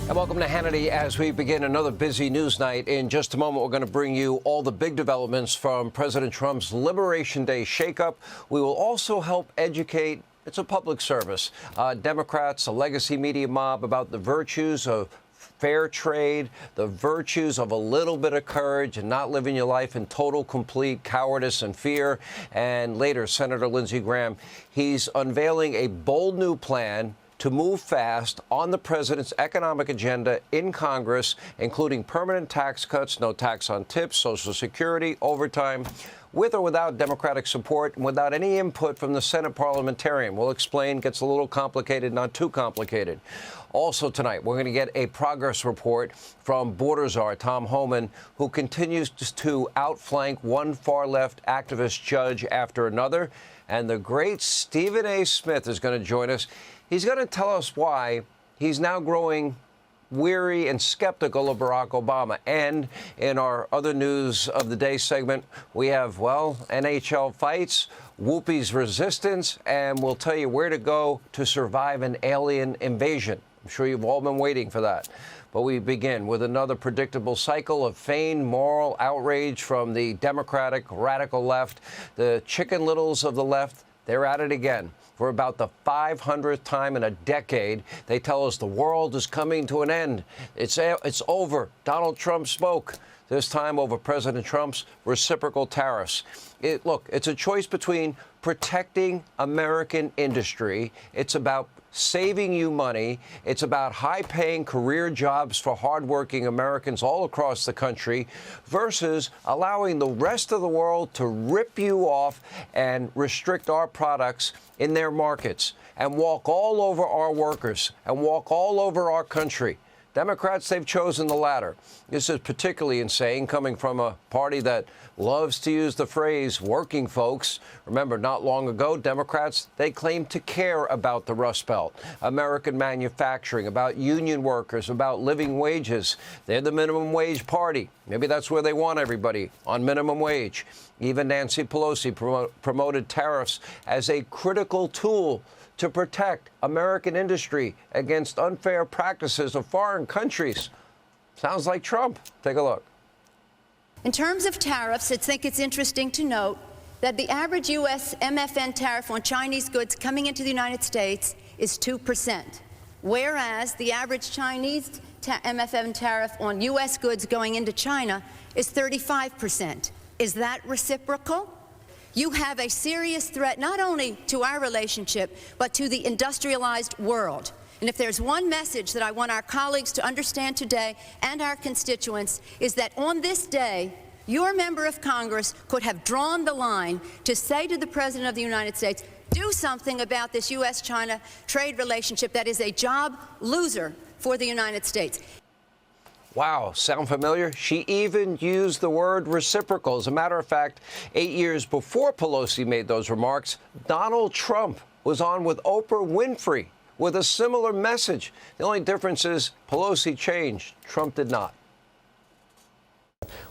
And welcome to Hannity as we begin another busy news night. In just a moment, we're going to bring you all the big developments from President Trump's Liberation Day shakeup. We will also help educate. It's a public service. Democrats, a legacy media mob, about the virtues of fair trade, the virtues of a little bit of courage and not living your life in total, complete cowardice and fear. And later, Senator Lindsey Graham, he's unveiling a bold new plan to move fast on the president's economic agenda in Congress, including permanent tax cuts, no tax on tips, Social Security, overtime, with or without Democratic support and without any input from the Senate parliamentarian. We'll explain. Gets a little complicated, not too complicated. Also tonight, we're going to get a progress report from border czar Tom Homan, who continues to outflank one far-left activist judge after another. And the great Stephen A. Smith is going to join us. He's going to tell us why he's now growing weary and skeptical of Barack Obama. And in our other news of the day segment, we have, well, NHL fights, Whoopi's resistance, and we'll tell you where to go to survive an alien invasion. I'm sure you've all been waiting for that. But we begin with another predictable cycle of feigned moral outrage from the Democratic radical left. The chicken littles of the left, they're at it again. For about the 500th time in a decade, they tell us the world is coming to an end. It's over. Donald Trump spoke, this time over President Trump's reciprocal tariffs. Look, it's a choice between protecting American industry. It's about saving you money. It's about high-paying career jobs for hardworking Americans all across the country versus allowing the rest of the world to rip you off and restrict our products in their markets and walk all over our workers and walk all over our country. Democrats, they've chosen the latter. This is particularly insane coming from a party that loves to use the phrase working folks. Remember, not long ago, Democrats, they claimed to care about the Rust Belt, American manufacturing, about union workers, about living wages. They're the minimum wage party. Maybe that's where they want everybody, on minimum wage. Even Nancy Pelosi promoted tariffs as a critical tool to protect American industry against unfair practices of foreign countries. Sounds like Trump. Take a look. In terms of tariffs, I think it's interesting to note that the average U.S. MFN tariff on Chinese goods coming into the United States is 2%, whereas the average Chinese MFN tariff on U.S. goods going into China is 35%. Is that reciprocal? You have a serious threat not only to our relationship, but to the industrialized world. And if there's one message that I want our colleagues to understand today and our constituents, is that on this day, your member of Congress could have drawn the line to say to the President of the United States, do something about this U.S.-China trade relationship that is a job loser for the United States. Wow, sound familiar? She even used the word reciprocal. As a matter of fact, 8 years before Pelosi made those remarks, Donald Trump was on with Oprah Winfrey with a similar message. The only difference is Pelosi changed. Trump did not.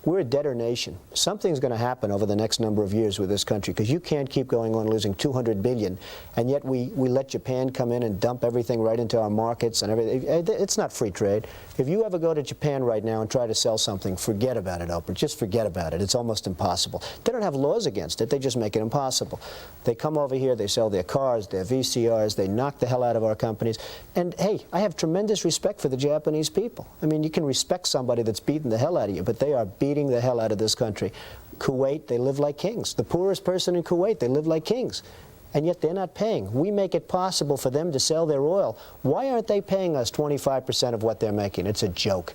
We're a debtor nation. Something's going to happen over the next number of years with this country, because you can't keep going on losing $200 billion, and yet we let Japan come in and dump everything right into our markets and everything. It's not free trade. If you ever go to Japan right now and try to sell something, forget about it, Oprah. Just forget about it. It's almost impossible. They don't have laws against it. They just make it impossible. They come over here, they sell their cars, their VCRs, they knock the hell out of our companies. And, hey, I have tremendous respect for the Japanese people. I mean, you can respect somebody that's beating the hell out of you, but they are beating the hell out of this country. Kuwait, they live like kings. The poorest person in Kuwait, they live like kings. And yet they're not paying. We make it possible for them to sell their oil. Why aren't they paying us 25% of what they're making? It's a joke.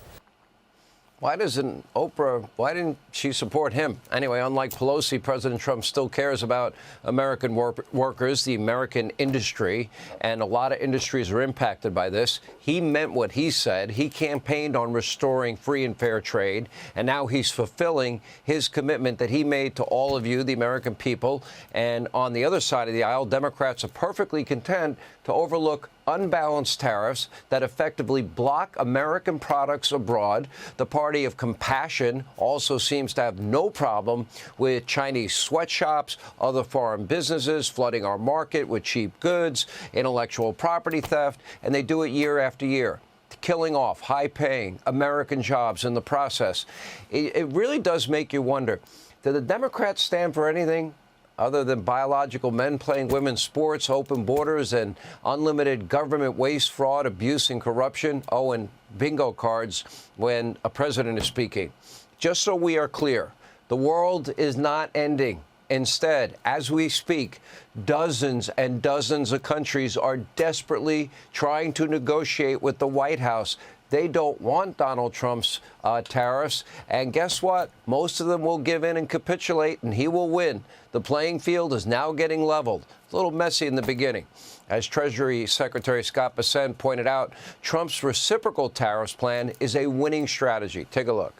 Why didn't she support him? Anyway, unlike Pelosi, President Trump still cares about American workers, the American industry, and a lot of industries are impacted by this. He meant what he said. He campaigned on restoring free and fair trade, and now he's fulfilling his commitment that he made to all of you, the American people. And on the other side of the aisle, Democrats are perfectly content to overlook unbalanced tariffs that effectively block American products abroad. The party of compassion also seems to have no problem with Chinese sweatshops, other foreign businesses flooding our market with cheap goods, intellectual property theft, and they do it year after year. killing off high-paying American jobs in the process. It really does make you wonder, do the Democrats stand for anything other than biological men playing women's sports, open borders, and unlimited government waste, fraud, abuse, and corruption? Oh, and bingo cards when a president is speaking. Just so we are clear, the world is not ending. Instead, as we speak, dozens and dozens of countries are desperately trying to negotiate with the White House. They don't want Donald Trump's tariffs. And guess what? Most of them will give in and capitulate, and he will win. The playing field is now getting leveled. A little messy in the beginning. As Treasury Secretary Scott Bessent pointed out, Trump's reciprocal tariffs plan is a winning strategy. Take a look.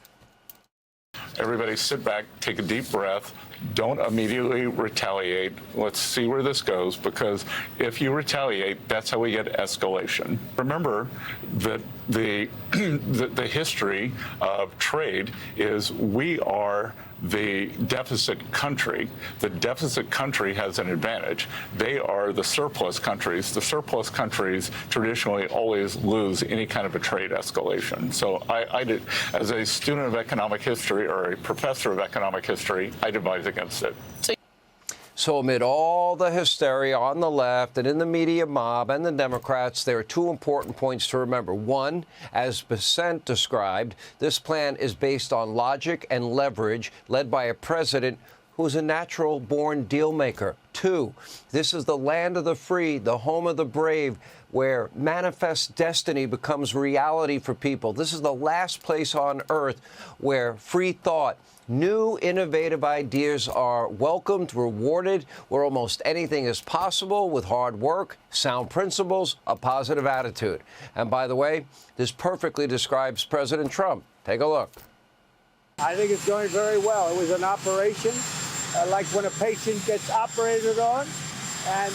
Everybody sit back, take a deep breath. Don't immediately retaliate. Let's see where this goes, because if you retaliate, that's how we get escalation. Remember that the history of trade is we are the deficit country. The deficit country has an advantage. They are the surplus countries. The surplus countries traditionally always lose any kind of a trade escalation. So I did, as a student of economic history or a professor of economic history, I advise against it. So amid all the hysteria on the left and in the media mob and the Democrats, there are two important points to remember. One, as Bessent described, this plan is based on logic and leverage led by a president who's a natural-born deal-maker. Two, this is the land of the free, the home of the brave, where manifest destiny becomes reality for people. This is the last place on earth where free thought, new innovative ideas are welcomed, rewarded, where almost anything is possible with hard work, sound principles, a positive attitude. And by the way, this perfectly describes President Trump. Take a look. I think it's going very well. It was an operation like when a patient gets operated on, and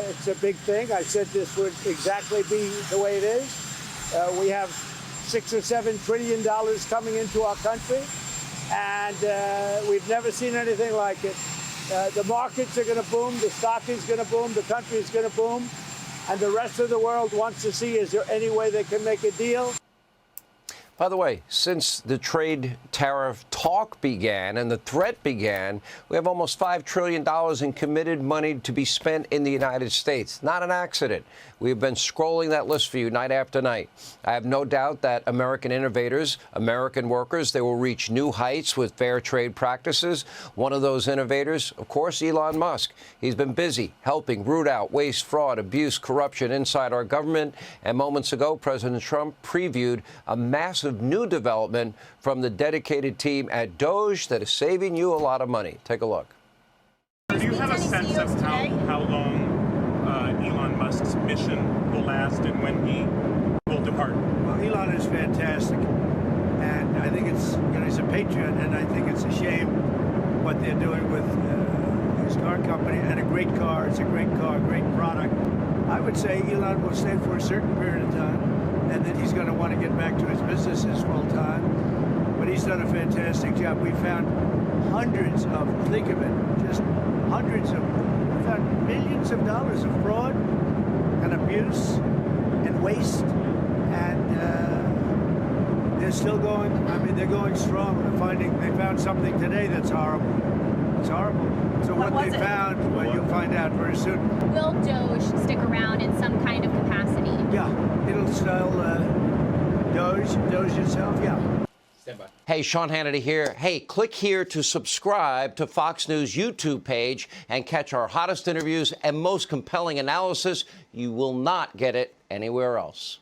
it's a big thing. I said this would exactly be the way it is. We have $6 or $7 trillion coming into our country, and we've never seen anything like it. The markets are going to boom, the stock is going to boom, the country is going to boom, and the rest of the world wants to see, is there any way they can make a deal? By the way, since the trade tariff talk began and the threat began, we have almost $5 trillion in committed money to be spent in the United States. Not an accident. We've been scrolling that list for you night after night. I have no doubt that American innovators, American workers, they will reach new heights with fair trade practices. One of those innovators, of course, Elon Musk. He's been busy helping root out waste, fraud, abuse, corruption inside our government. And moments ago, President Trump previewed a massive new development from the dedicated team at Doge that is saving you a lot of money. Take a look. Do you have a sense of how long Elon Musk's mission will last and when he will depart? Well, Elon is fantastic, and I think it's, he's a patriot, and I think it's a shame what they're doing with his car company. And a great car, it's a great car, great product. I would say Elon will stay for a certain period of time, and then he's going to want to get back to his businesses full time. But he's done a fantastic job. We found hundreds of, think of it, just hundreds of, we found millions of dollars of fraud and abuse and waste, and they're still going. I mean, they're going strong. They found something today that's horrible. It's horrible. So what they found, well, you'll find out very soon. Will Doge stick around in some kind of capacity? Yeah, it'll sell Doge itself, yeah. Hey, Sean Hannity here. Hey, click here to subscribe to Fox News YouTube page and catch our hottest interviews and most compelling analysis. You will not get it anywhere else.